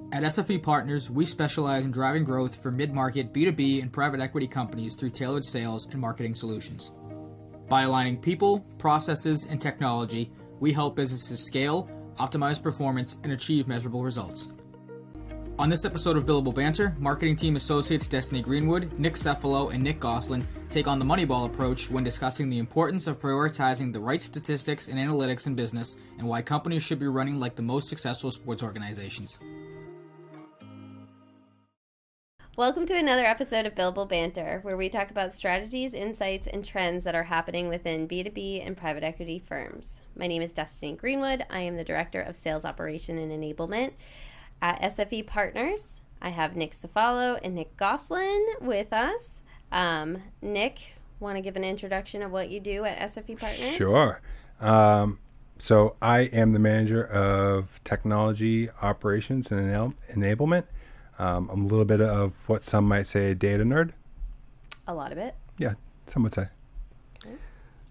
At SFE Partners, we specialize in driving growth for mid-market B2B and private equity companies through tailored sales and marketing solutions. By aligning people, processes, and technology, we help businesses scale, optimize performance, and achieve measurable results. On this episode of Billable Banter, marketing team associates Destyne Greenwood, Nick Cefalo, and Nick Gosselin take on the Moneyball approach when discussing the importance of prioritizing the right statistics and analytics in business and why companies should be running like the most successful sports organizations. Welcome to another episode of Billable Banter, where we talk about strategies, insights, and trends that are happening within B2B and private equity firms. My name is Destyne Greenwood. I am the Director of Sales Operation and Enablement at SFE Partners. I have Nick Cefalo and Nick Gosselin with us. Nick, want to give an introduction of what you do at SFE Partners? Sure. So I am the Manager of Technology Operations and Enablement. I'm a little bit of what some might say a data nerd. A lot of it. Yeah, some would say.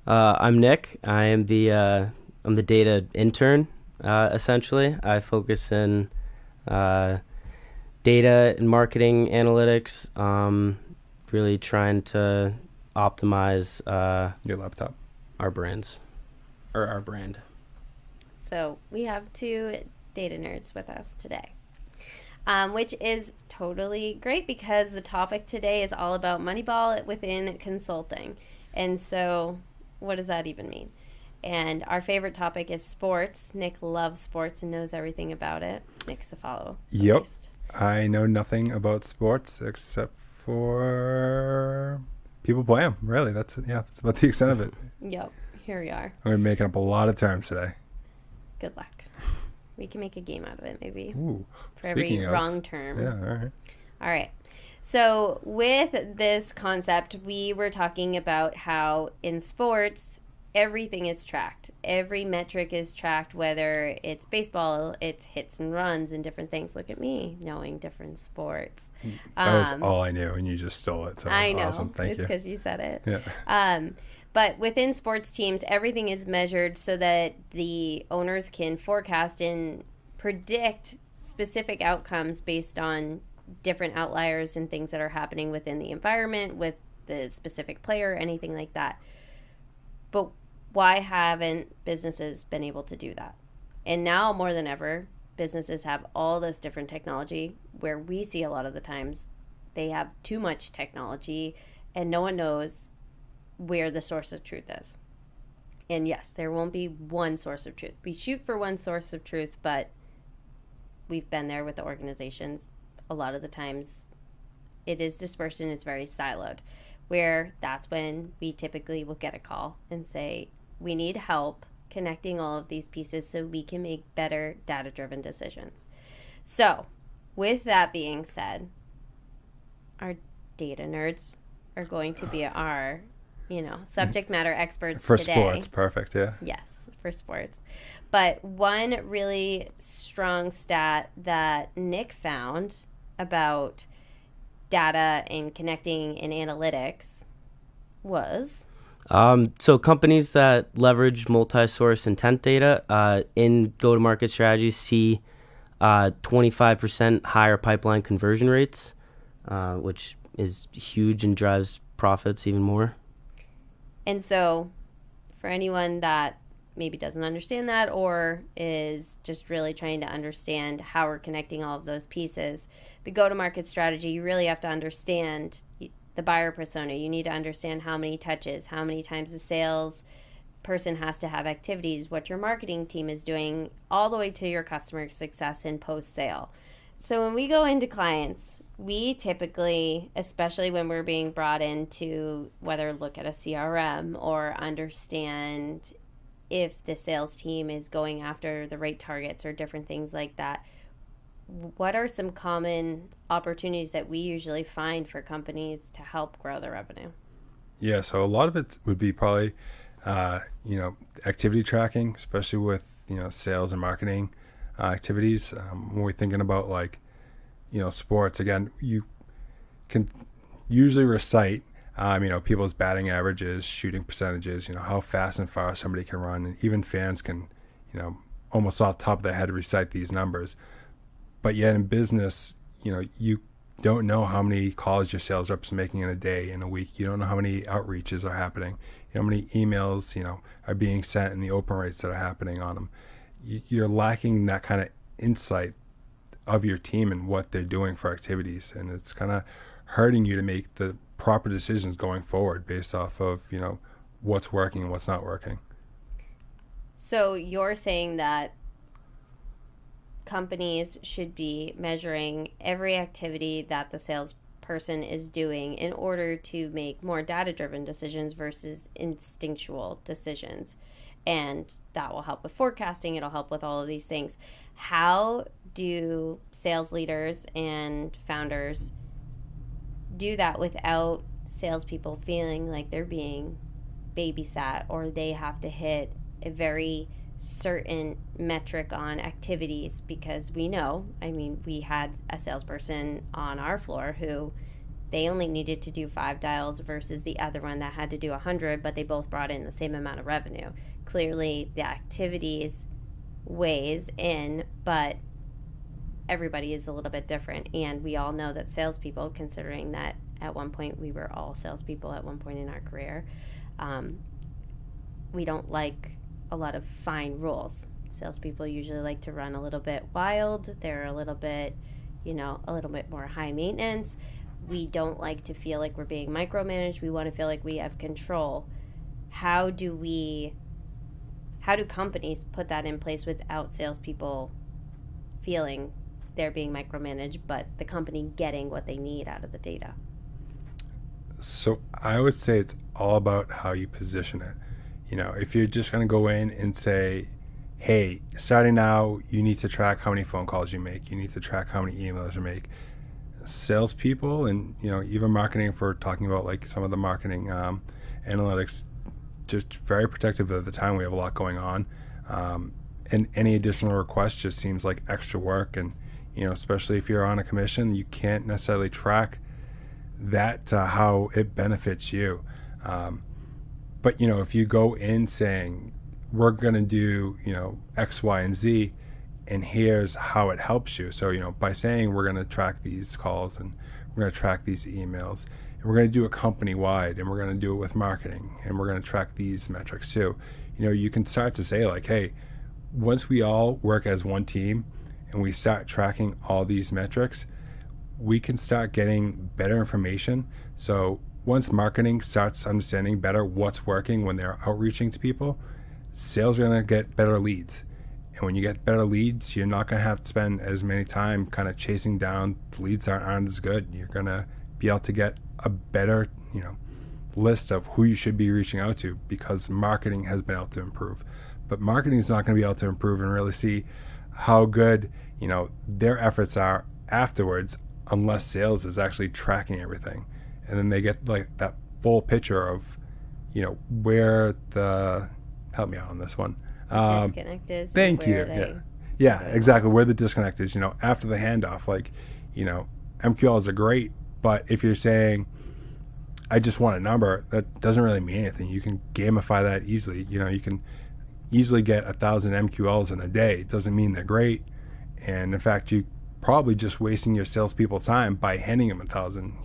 I'm Nick. I'm the data intern. Essentially, I focus in data and marketing analytics. Really trying to optimize your laptop, our brands, or our brand. So we have two data nerds with us today. Which is totally great because the topic today is all about Moneyball within consulting. And so what does that even mean? And our favorite topic is sports. Nick loves sports and knows everything about it. Nick's the follow. Yep. I know nothing about sports except for people play them. Really, that's about the extent of it. Yep. Here we are. We're making up a lot of terms today. Good luck. We can make a game out of it, maybe. Ooh, for every wrong term. Yeah, all right. All right. So with this concept, we were talking about how in sports, everything is tracked. Every metric is tracked, whether it's baseball, it's hits and runs and different things. Look at me knowing different sports. That was all I knew, and you just stole it. So I know. Awesome. Thank you. It's because you said it. Yeah. But within sports teams, everything is measured so that the owners can forecast and predict specific outcomes based on different outliers and things that are happening within the environment with the specific player, anything like that. But why haven't businesses been able to do that? And now more than ever, businesses have all this different technology where we see a lot of the times they have too much technology and no one knows where the source of truth is. And yes, there won't be one source of truth. We shoot for one source of truth, but we've been there with the organizations. A lot of the times it is dispersed and it's very siloed, where that's when we typically will get a call and say, we need help connecting all of these pieces so we can make better data-driven decisions. So with that being said, our data nerds are going to be our subject matter experts for today. Sports, perfect, yeah. Yes, for sports. But one really strong stat that Nick found about data and connecting in analytics was... So companies that leverage multi-source intent data in go-to-market strategies see 25% higher pipeline conversion rates, which is huge and drives profits even more. And so for anyone that maybe doesn't understand that or is just really trying to understand how we're connecting all of those pieces, the go-to-market strategy, you really have to understand the buyer persona. You need to understand how many touches, how many times the sales person has to have activities, what your marketing team is doing, all the way to your customer success and post-sale. So when we go into clients, we typically, especially when we're being brought in to whether look at a CRM or understand if the sales team is going after the right targets or different things like that, what are some common opportunities that we usually find for companies to help grow their revenue? Yeah, so a lot of it would be probably, activity tracking, especially with, sales and marketing activities. When we're thinking about sports, again, you can usually recite, people's batting averages, shooting percentages, how fast and far somebody can run. And even fans can, almost off the top of their head recite these numbers. But yet in business, you don't know how many calls your sales reps are making in a day, in a week. You don't know how many outreaches are happening. You know how many emails, are being sent and the open rates that are happening on them. You're lacking that kind of insight of your team and what they're doing for activities. And it's kind of hurting you to make the proper decisions going forward based off of, what's working and what's not working. So you're saying that companies should be measuring every activity that the salesperson is doing in order to make more data-driven decisions versus instinctual decisions. And that will help with forecasting. It'll help with all of these things. How do sales leaders and founders do that without salespeople feeling like they're being babysat, or they have to hit a very certain metric on activities? Because we had a salesperson on our floor who they only needed to do 5 dials versus the other one that had to do 100, but they both brought in the same amount of revenue. Clearly the activities weighs in, but everybody is a little bit different. And we all know that salespeople, considering that at one point we were all salespeople at one point in our career, we don't like a lot of fine rules. Salespeople usually like to run a little bit wild. They're a little bit, a little bit more high maintenance. We don't like to feel like we're being micromanaged. We want to feel like we have control. How do companies put that in place without salespeople feeling they're being micromanaged, but the company getting what they need out of the data? So I would say it's all about how you position it. If you're just going to go in and say, hey, starting now, you need to track how many phone calls you make. You need to track how many emails you make. Salespeople and, even marketing, if we're talking about like some of the marketing analytics, just very protective of the time. We have a lot going on. And any additional request just seems like extra work. And, especially if you're on a commission, you can't necessarily track that how it benefits you. But, if you go in saying, we're going to do, X, Y, and Z, and here's how it helps you. So, by saying we're going to track these calls and we're going to track these emails, and we're going to do it company-wide, and we're going to do it with marketing, and we're going to track these metrics too. You can start to say like, hey, once we all work as one team and we start tracking all these metrics, we can start getting better information. So once marketing starts understanding better what's working when they're outreaching to people, sales are going to get better leads. And when you get better leads, you're not going to have to spend as many time kind of chasing down leads that aren't as good. You're going to be able to get a better, list of who you should be reaching out to, because marketing has been able to improve. But marketing is not going to be able to improve and really see how good, their efforts are afterwards, unless sales is actually tracking everything. And then they get like that full picture of, where the, help me out on this one. Disconnect is. Thank you. Yeah, exactly. Where the disconnect is, after the handoff, like, MQLs are great, but if you're saying, I just want a number, that doesn't really mean anything. You can gamify that easily. You can easily get 1,000 MQLs in a day. It doesn't mean they're great. And in fact, you probably just wasting your salespeople time by handing them 1,000,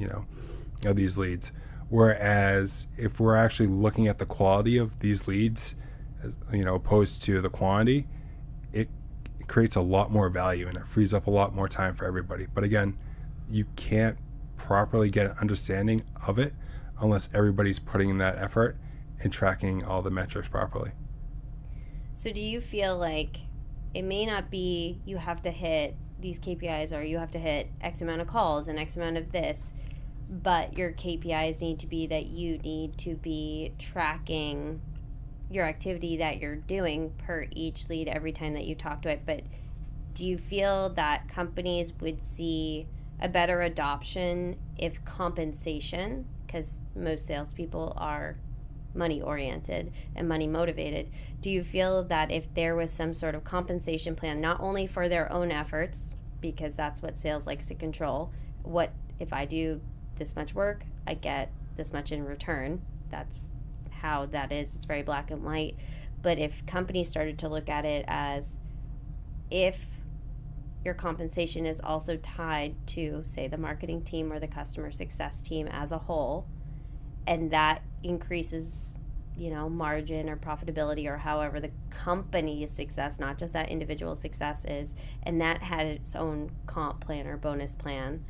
of these leads. Whereas if we're actually looking at the quality of these leads, opposed to the quantity, it creates a lot more value and it frees up a lot more time for everybody. But again, you can't properly get an understanding of it unless everybody's putting in that effort and tracking all the metrics properly. So do you feel like it may not be you have to hit these KPIs or you have to hit X amount of calls and X amount of this, but your KPIs need to be that you need to be tracking your activity that you're doing per each lead every time that you talk to it? But do you feel that companies would see a better adoption if compensation, because most salespeople are money oriented and money motivated, do you feel that if there was some sort of compensation plan, not only for their own efforts, because that's what sales likes to control, what if I do this much work, I get this much in return, that's how that is, it's very black and white. But if companies started to look at it as, if your compensation is also tied to, say, the marketing team or the customer success team as a whole, and that increases, margin or profitability or however the company's success, not just that individual success is, and that had its own comp plan or bonus plan,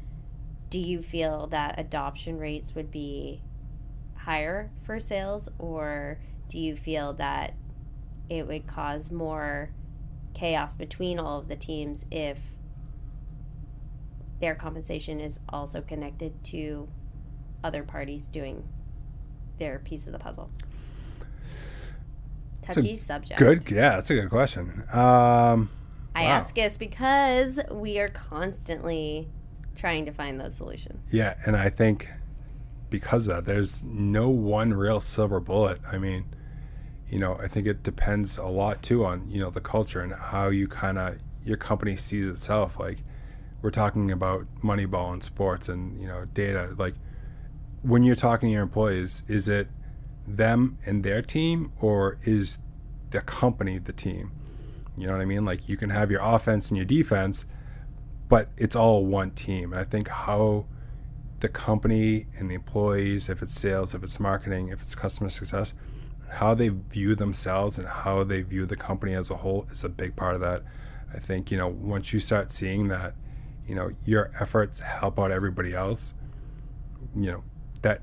do you feel that adoption rates would be higher for sales, or do you feel that it would cause more chaos between all of the teams if their compensation is also connected to other parties doing their piece of the puzzle? Touchy subject. That's a good question. I ask this because we are constantly trying to find those solutions. Yeah, and I think because of that, there's no one real silver bullet. I mean, I think it depends a lot too on, the culture and how you your company sees itself. Like, we're talking about Moneyball and sports and, data. Like, when you're talking to your employees, is it them and their team, or is the company the team? You know what I mean? Like, you can have your offense and your defense, but it's all one team. And I think how the company and the employees, if it's sales, if it's marketing, if it's customer success, how they view themselves and how they view the company as a whole is a big part of that. I think, once you start seeing that, your efforts help out everybody else, that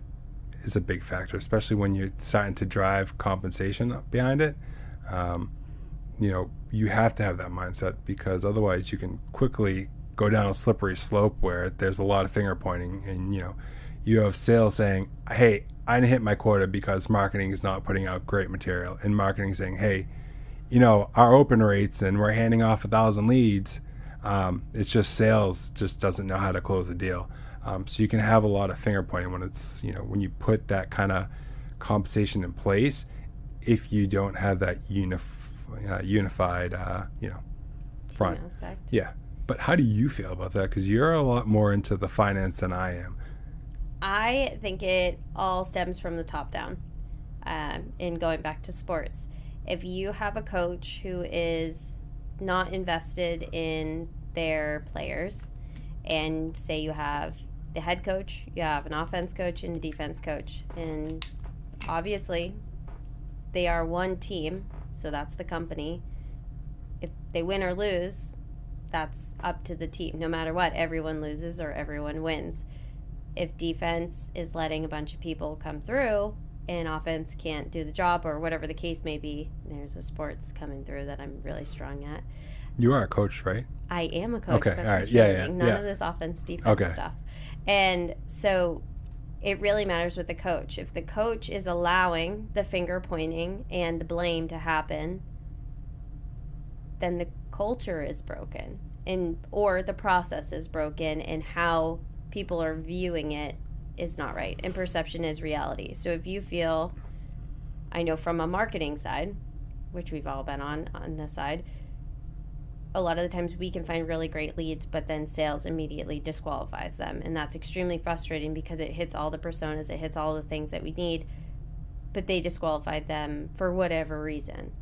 is a big factor, especially when you're starting to drive compensation behind it. You have to have that mindset, because otherwise you can quickly go down a slippery slope where there's a lot of finger pointing, and you have sales saying, hey, I didn't hit my quota because marketing is not putting out great material, and marketing saying, hey, our open rates and we're handing off 1,000 leads, it's just sales just doesn't know how to close a deal. So you can have a lot of finger pointing when it's, when you put that kind of compensation in place, if you don't have that unified, front. Aspect. Yeah. But how do you feel about that? Because you're a lot more into the finance than I am. I think it all stems from the top down. In going back to sports, if you have a coach who is not invested in their players, and say you have the head coach, you have an offense coach and a defense coach, and obviously they are one team, so that's the company. If they win or lose, that's up to the team. No matter what, everyone loses or everyone wins. If defense is letting a bunch of people come through and offense can't do the job, or whatever the case may be, there's a sports coming through that I'm really strong at. You are a coach, right? I am a coach, okay, but all right. None of this offense, defense stuff. And so it really matters with the coach. If the coach is allowing the finger pointing and the blame to happen, then the culture is broken, or the process is broken, and how people are viewing it is not right. And perception is reality. So if you feel, I know from a marketing side, which we've all been on this side, a lot of the times we can find really great leads, but then sales immediately disqualifies them. And that's extremely frustrating, because it hits all the personas, it hits all the things that we need, but they disqualified them for whatever reason.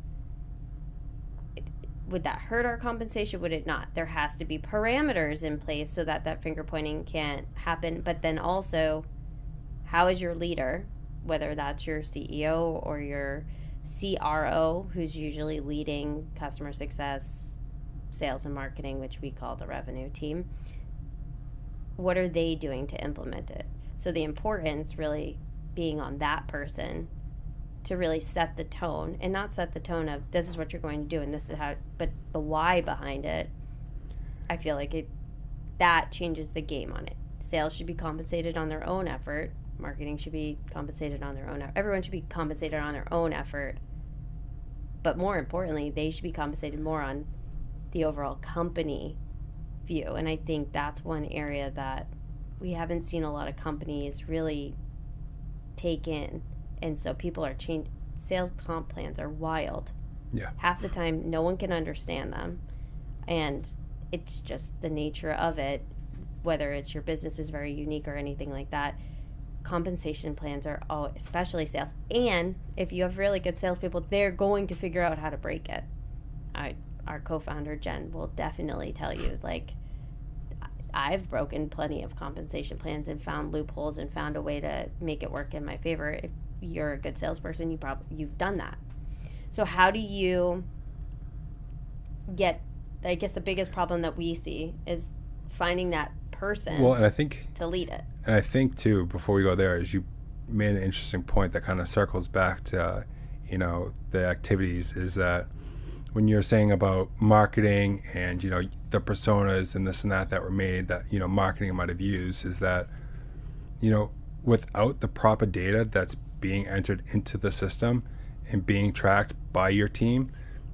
Would that hurt our compensation? Would it not? There has to be parameters in place so that that finger pointing can't happen. But then also, how is your leader, whether that's your CEO or your CRO, who's usually leading customer success, sales and marketing, which we call the revenue team, what are they doing to implement it? So the importance really being on that person to really set the tone, and not set the tone of this is what you're going to do and this is how, but the why behind it. I feel like that changes the game on it. Sales should be compensated on their own effort. Marketing should be compensated on their own effort. Everyone should be compensated on their own effort. But more importantly, they should be compensated more on the overall company view. And I think that's one area that we haven't seen a lot of companies really take in. And so people are changing. Sales comp plans are wild. Yeah. Half the time, no one can understand them. And it's just the nature of it, whether it's your business is very unique or anything like that. Compensation plans are all, especially sales. And if you have really good salespeople, they're going to figure out how to break it. our co-founder Jen will definitely tell you, like, I've broken plenty of compensation plans and found loopholes and found a way to make it work in my favor. If you're a good salesperson, you've done that. So how do you get, I guess the biggest problem that we see is finding that person Well, and I think to lead it. And I think too, before we go there, is you made an interesting point that kind of circles back to, the activities, is that when you're saying about marketing and, the personas and this and that were made that, marketing might have used, is that, without the proper data that's being entered into the system and being tracked by your team,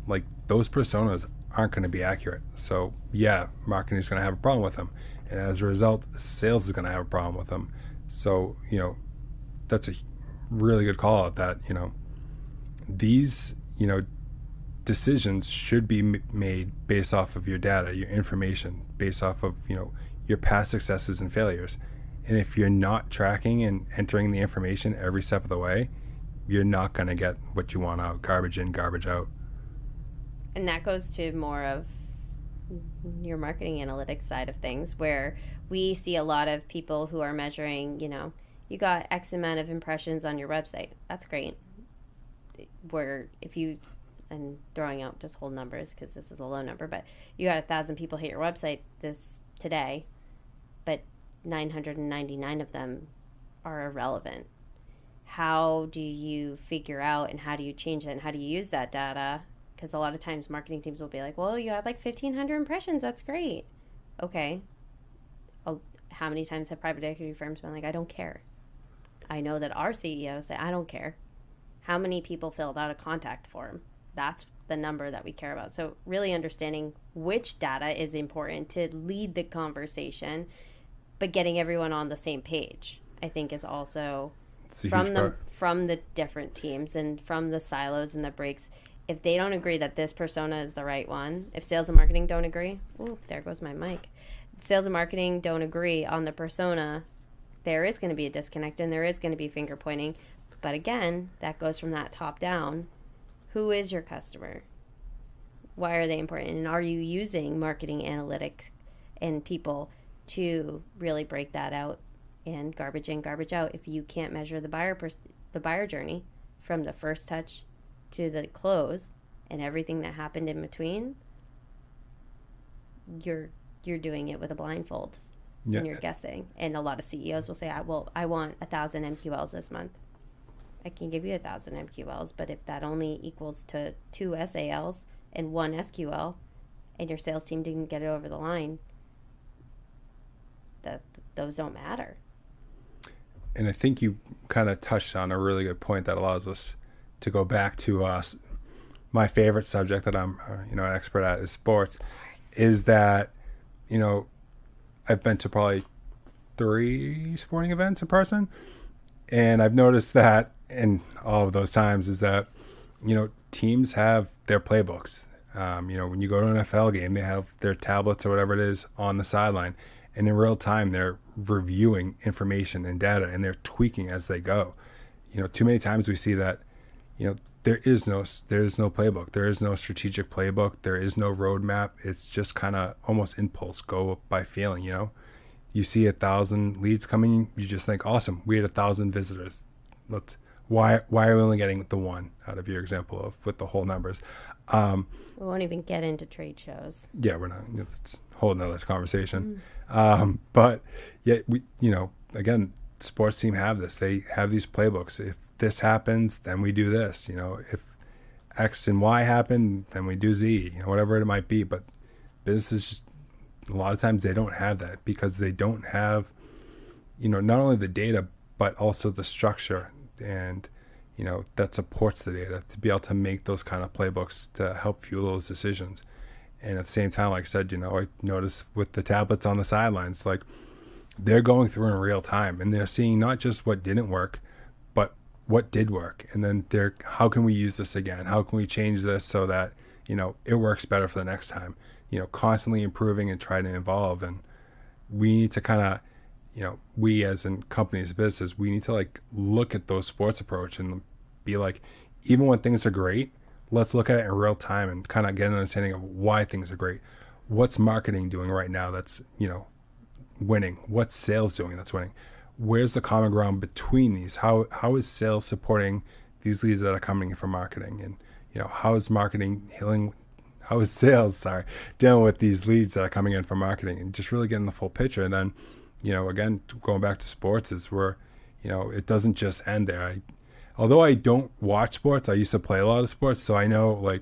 like those personas aren't going to be accurate. So yeah, marketing is going to have a problem with them. And as a result, sales is going to have a problem with them. So, that's a really good call out that, these, decisions should be made based off of your data, your information, based off of, your past successes and failures. And if you're not tracking and entering the information every step of the way, you're not going to get what you want out, garbage in, garbage out. And that goes to more of your marketing analytics side of things, where we see a lot of people who are measuring, you got X amount of impressions on your website. That's great. Where if you, and throwing out just whole numbers because this is a low number, but you got 1,000 people hit your website today, but 999 of them are irrelevant. How do you figure out, and how do you change that, and how do you use that data? Because a lot of times marketing teams will be like, well, you had like 1,500 impressions. That's great. Okay. How many times have private equity firms been like, I don't care? I know that our CEOs say, I don't care. How many people filled out a contact form? That's the number that we care about. So really understanding which data is important to lead the conversation, but getting everyone on the same page, I think, is also from the different teams and from the silos and the breaks. If they don't agree that this persona is the right one, if sales and marketing don't agree, ooh, there goes my mic. Sales and marketing don't agree on the persona, there is going to be a disconnect and there is going to be finger pointing. But again, that goes from that top down. Who is your customer? Why are they important? And are you using marketing analytics and people to really break that out and garbage in, garbage out? If you can't measure the buyer journey from the first touch to the close and everything that happened in between, you're doing it with a blindfold. Yeah. And you're guessing. And a lot of CEOs will say, I want 1,000 MQLs this month. I can give you 1,000 MQLs, but if that only equals to 2 SALs and 1 SQL, and your sales team didn't get it over the line, those don't matter. And I think you kind of touched on a really good point that allows us to go back to my favorite subject that I'm an expert at is sports. Is that I've been to probably 3 sporting events in person, and I've noticed that in all of those times is that teams have their playbooks. When you go to an NFL game, they have their tablets or whatever it is on the sideline, and in real time they're reviewing information and data and they're tweaking as they go. Too many times we see that there is no playbook, there is no strategic playbook, there is no roadmap. It's just kind of almost impulse, go by feeling. You see 1,000 leads coming, you just think, awesome, we had 1,000 visitors. Why are we only getting the one out of your example of with the whole numbers? We won't even get into trade shows. Yeah, we're not. It's a whole nother conversation. But yeah, again, sports team have this. They have these playbooks. If this happens, then we do this. If X and Y happen, then we do Z. Whatever it might be. But businesses, just, a lot of times they don't have that because they don't have, not only the data but also the structure and that supports the data to be able to make those kind of playbooks to help fuel those decisions. And at the same time, like I said, I noticed with the tablets on the sidelines, like they're going through in real time and they're seeing not just what didn't work, but what did work. And then how can we use this again? How can we change this so that, it works better for the next time? Constantly improving and trying to evolve. And we need to kind of, we as in companies, business, we need to look at those sports approach and be like, even when things are great, let's look at it in real time and kind of get an understanding of why things are great. What's marketing doing right now that's, winning? What's sales doing that's winning? Where's the common ground between these? How is sales supporting these leads that are coming in from marketing? And, how is sales, dealing with these leads that are coming in from marketing, and just really getting the full picture. And then, again, going back to sports is where, it doesn't just end there. Although I don't watch sports, I used to play a lot of sports. So I know, like,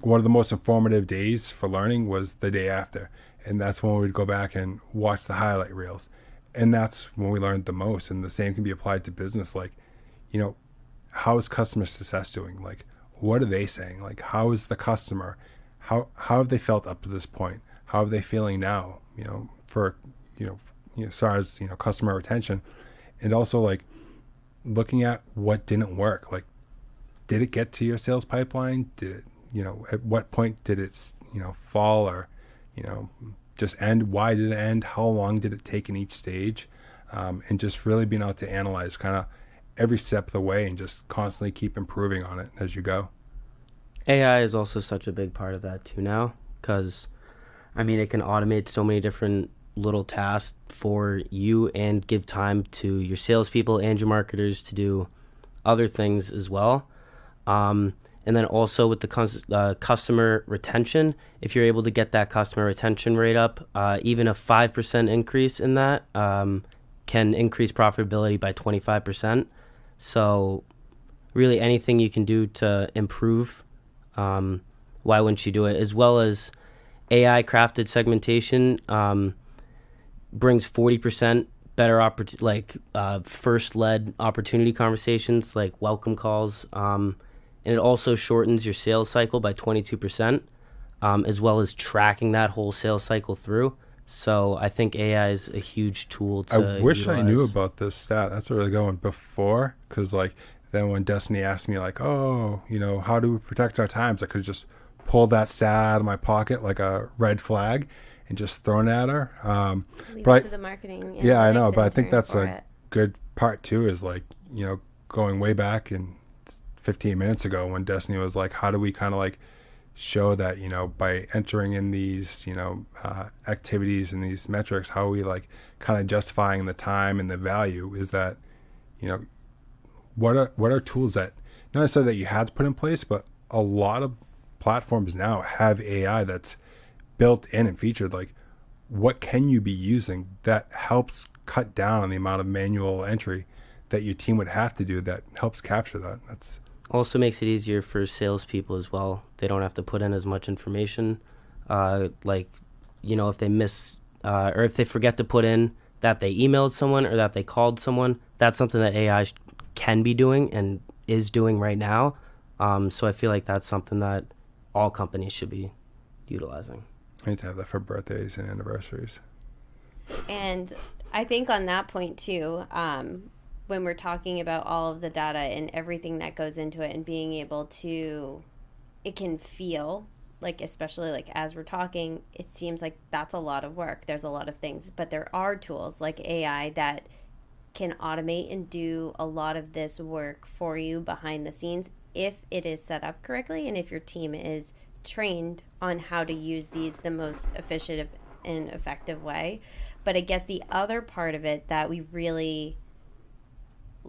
one of the most informative days for learning was the day after. And that's when we'd go back and watch the highlight reels. And that's when we learned the most. And the same can be applied to business. Like, how is customer success doing? Like, what are they saying? Like, how is the customer? How have they felt up to this point? How are they feeling now? For as far as customer retention, and also like looking at what didn't work. Like, did it get to your sales pipeline? Did it, at what point did it, fall or, just end? Why did it end? How long did it take in each stage? And just really being able to analyze kind of every step of the way and just constantly keep improving on it as you go. AI is also such a big part of that too now, because it can automate so many different little tasks for you and give time to your salespeople and your marketers to do other things as well. And then also with the customer retention, if you're able to get that customer retention rate up, even a 5% increase in that can increase profitability by 25%. So really anything you can do to improve, why wouldn't you do it? As well as AI crafted segmentation brings 40% better first-led opportunity conversations, like welcome calls. And it also shortens your sales cycle by 22%, as well as tracking that whole sales cycle through. So I think AI is a huge tool to I wish utilize. I knew about this stat. That's a really good one before, because then when Destiny asked me how do we protect our times, I could just pull that stat out of my pocket like a red flag and just thrown at her. Leave it to the marketing. Yeah, I know, but I think that's a good part too, is going way back in 15 minutes ago when Destiny was like, how do we kind of show that, by entering in these, activities and these metrics, how are we kind of justifying the time and the value? Is that, what are tools that, not necessarily that you had to put in place, but a lot of platforms now have AI that's built in and featured. What can you be using that helps cut down on the amount of manual entry that your team would have to do, that helps capture that? That's also makes it easier for salespeople as well. They don't have to put in as much information. If they miss or if they forget to put in that they emailed someone or that they called someone, that's something that AI can be doing and is doing right now. So I feel like that's something that all companies should be utilizing. I need to have that for birthdays and anniversaries. And I think on that point too, when we're talking about all of the data and everything that goes into it and being able to, it can feel especially as we're talking, it seems like that's a lot of work. There's a lot of things, but there are tools like AI that can automate and do a lot of this work for you behind the scenes if it is set up correctly and if your team is trained on how to use these the most efficient and effective way. But I guess the other part of it that we really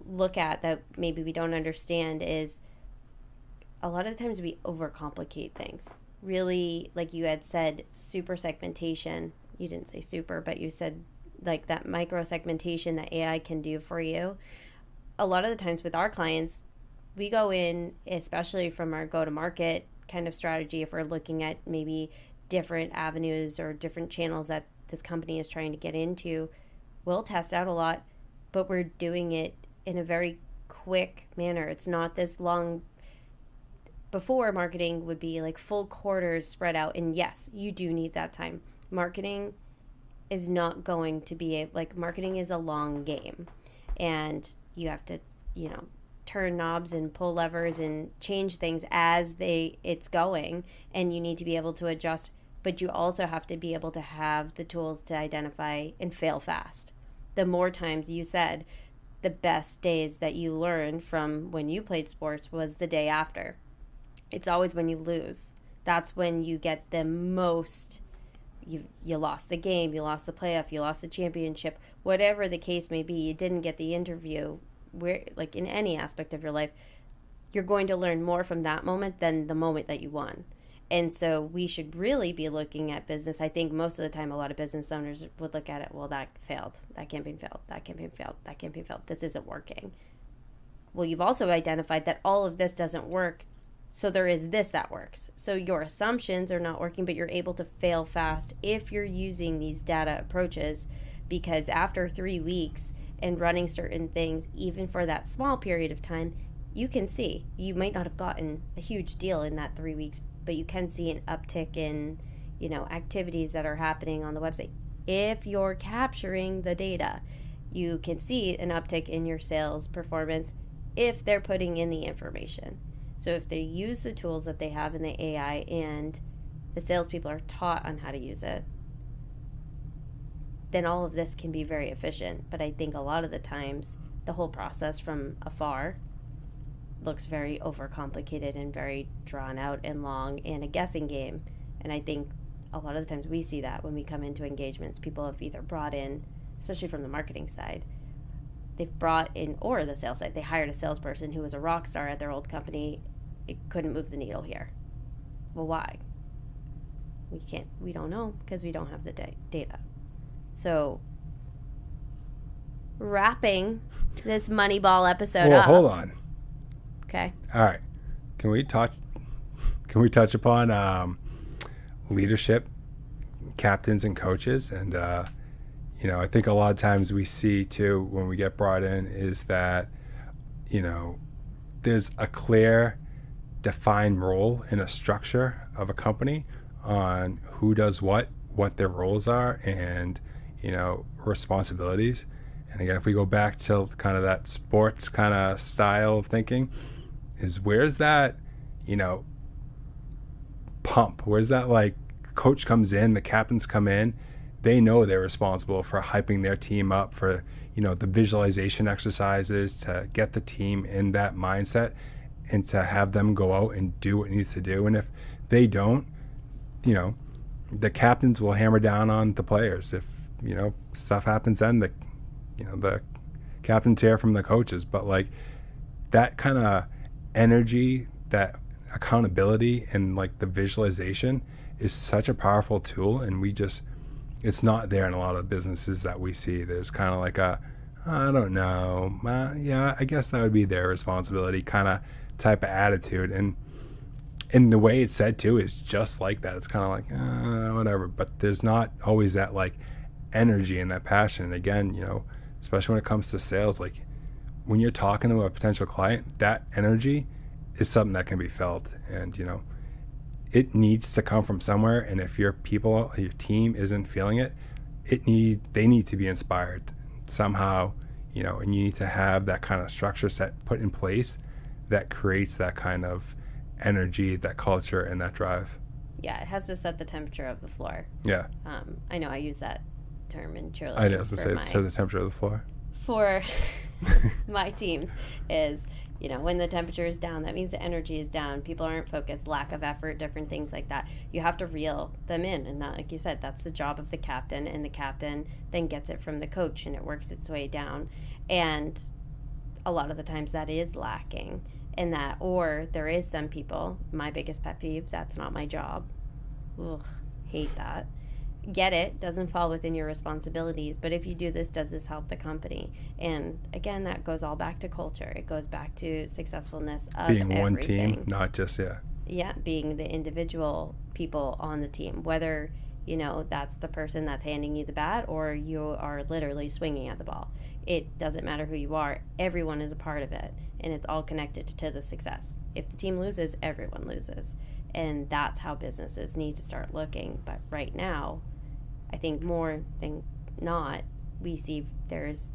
look at that maybe we don't understand is a lot of the times we overcomplicate things. Really, like you had said, super segmentation. You didn't say super, but you said that micro segmentation that AI can do for you. A lot of the times with our clients, we go in, especially from our go-to-market kind of strategy, if we're looking at maybe different avenues or different channels that this company is trying to get into, we'll test out a lot, but we're doing it in a very quick manner. It's not this long. Before, marketing would be full quarters spread out, and yes, you do need that time. Marketing is not going to be marketing is a long game, and you have to turn knobs and pull levers and change things as it's going, and you need to be able to adjust, but you also have to be able to have the tools to identify and fail fast. The more times, you said the best days that you learned from when you played sports was the day after. It's always when you lose. That's when you get the most. You lost the game, you lost the playoff, you lost the championship, whatever the case may be. You didn't get the interview. Where, like in any aspect of your life, you're going to learn more from that moment than the moment that you won. And so we should really be looking at business. I think most of the time a lot of business owners would look at it, well, that failed. That campaign failed. That campaign failed. That campaign failed. This isn't working. Well, you've also identified that all of this doesn't work, so there is this that works. So your assumptions are not working, but you're able to fail fast if you're using these data approaches, because after 3 weeks and running certain things, even for that small period of time, you can see you might not have gotten a huge deal in that 3 weeks, but you can see an uptick in, activities that are happening on the website. If you're capturing the data, you can see an uptick in your sales performance if they're putting in the information. So if they use the tools that they have in the AI and the salespeople are taught on how to use it, then all of this can be very efficient. But I think a lot of the times the whole process from afar looks very overcomplicated and very drawn out and long and a guessing game. And I think a lot of the times we see that when we come into engagements, people have either brought in, especially from the marketing side, they've brought in, or the sales side, they hired a salesperson who was a rock star at their old company. It couldn't move the needle here. Well, why? We don't know because we don't have the data. So wrapping this Moneyball episode up. Hold on. Okay. All right. Can we touch upon leadership, captains and coaches? And I think a lot of times we see too when we get brought in is that there's a clear defined role in a structure of a company on who does what their roles are, and responsibilities. And again, if we go back to kind of that sports kind of style of thinking, is where's that pump, where's that, like, coach comes in, the captains come in, they know they're responsible for hyping their team up, for the visualization exercises to get the team in that mindset and to have them go out and do what needs to do. And if they don't, the captains will hammer down on the players. If stuff happens, then the captains hear from the coaches. But like that kind of energy, that accountability, and like the visualization is such a powerful tool, and it's not there in a lot of the businesses that we see. There's kind of like I don't know, yeah, I guess that would be their responsibility kind of type of attitude. And the way it's said too is just like that. It's kind of like whatever, but there's not always that like energy and that passion. And again, especially when it comes to sales, like when you're talking to a potential client, that energy is something that can be felt, and it needs to come from somewhere. And if your team isn't feeling it, they need to be inspired somehow, and you need to have that kind of structure put in place that creates that kind of energy, that culture, and that drive. Yeah, it has to set the temperature of the floor. Yeah. I know I use that term in cheerleading. I know, I was going to say, set the temperature of the floor. For my teams is, when the temperature is down, that means the energy is down. People aren't focused, lack of effort, different things like that. You have to reel them in. And that, like you said, that's the job of the captain. And the captain then gets it from the coach, and it works its way down. And a lot of the times that is lacking in that. Or there is some people, my biggest pet peeve, that's not my job. Ugh, hate that. Get it, doesn't fall within your responsibilities, but if you do this, does this help the company? And again, that goes all back to culture. It goes back to successfulness of being everything. One team, not just being the individual people on the team, whether that's the person that's handing you the bat or you are literally swinging at the ball. It doesn't matter who you are. Everyone is a part of it, and it's all connected to the success. If the team loses, everyone loses. And that's how businesses need to start looking. But right now, I think more than not, we see there's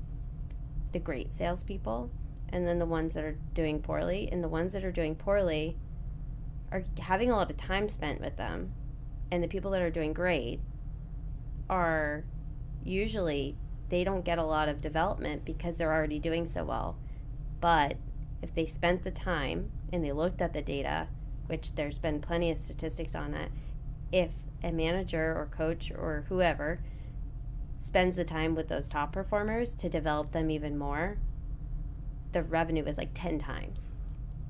the great salespeople and then the ones that are doing poorly. And the ones that are doing poorly are having a lot of time spent with them. And the people that are doing great are usually, they don't get a lot of development because they're already doing so well. But if they spent the time and they looked at the data, which there's been plenty of statistics on that, if a manager or coach or whoever spends the time with those top performers to develop them even more, the revenue is like 10 times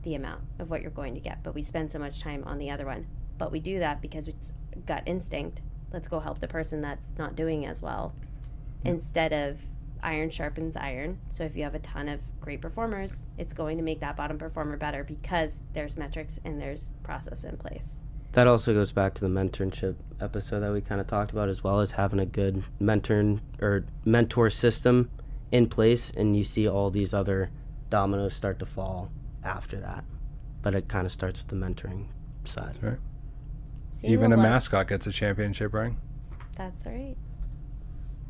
the amount of what you're going to get. But we spend so much time on the other one. But we do that because it's gut instinct. Let's go help the person that's not doing as well, instead of iron sharpens iron. So if you have a ton of great performers, it's going to make that bottom performer better because there's metrics and there's process in place. That also goes back to the mentorship episode that we kind of talked about, as well as having a good mentor system in place, and you see all these other dominoes start to fall after that. But it kind of starts with the mentoring side. Right. Even a mascot gets a championship ring. That's right.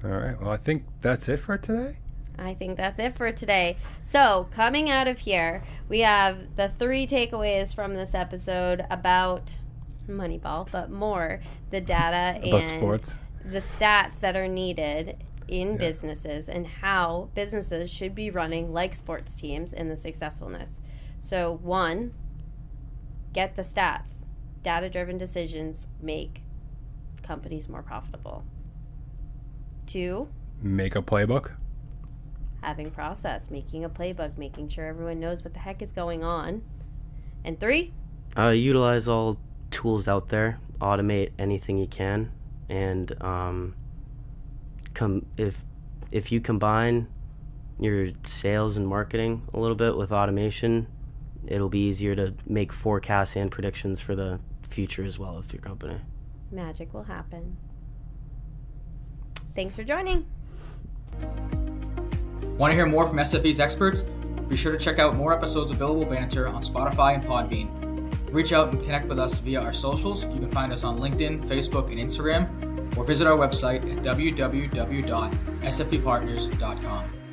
All right. Well, I think that's it for today. I think that's it for today. So, coming out of here, we have the 3 takeaways from this episode about Moneyball, but more the data and sports, the stats that are needed in businesses, and how businesses should be running like sports teams in the successfulness. So, 1, get the stats. Data-driven decisions make companies more profitable. 2, make a playbook. Having process, making a playbook, making sure everyone knows what the heck is going on. And 3, utilize all tools out there, automate anything you can, and if you combine your sales and marketing a little bit with automation, it'll be easier to make forecasts and predictions for the future as well with your company. Magic will happen. Thanks for joining. Want to hear more from SFE's experts? Be sure to check out more episodes of Billable Banter on Spotify and Podbean. Reach out and connect with us via our socials. You can find us on LinkedIn, Facebook, and Instagram, or visit our website at www.sfepartners.com.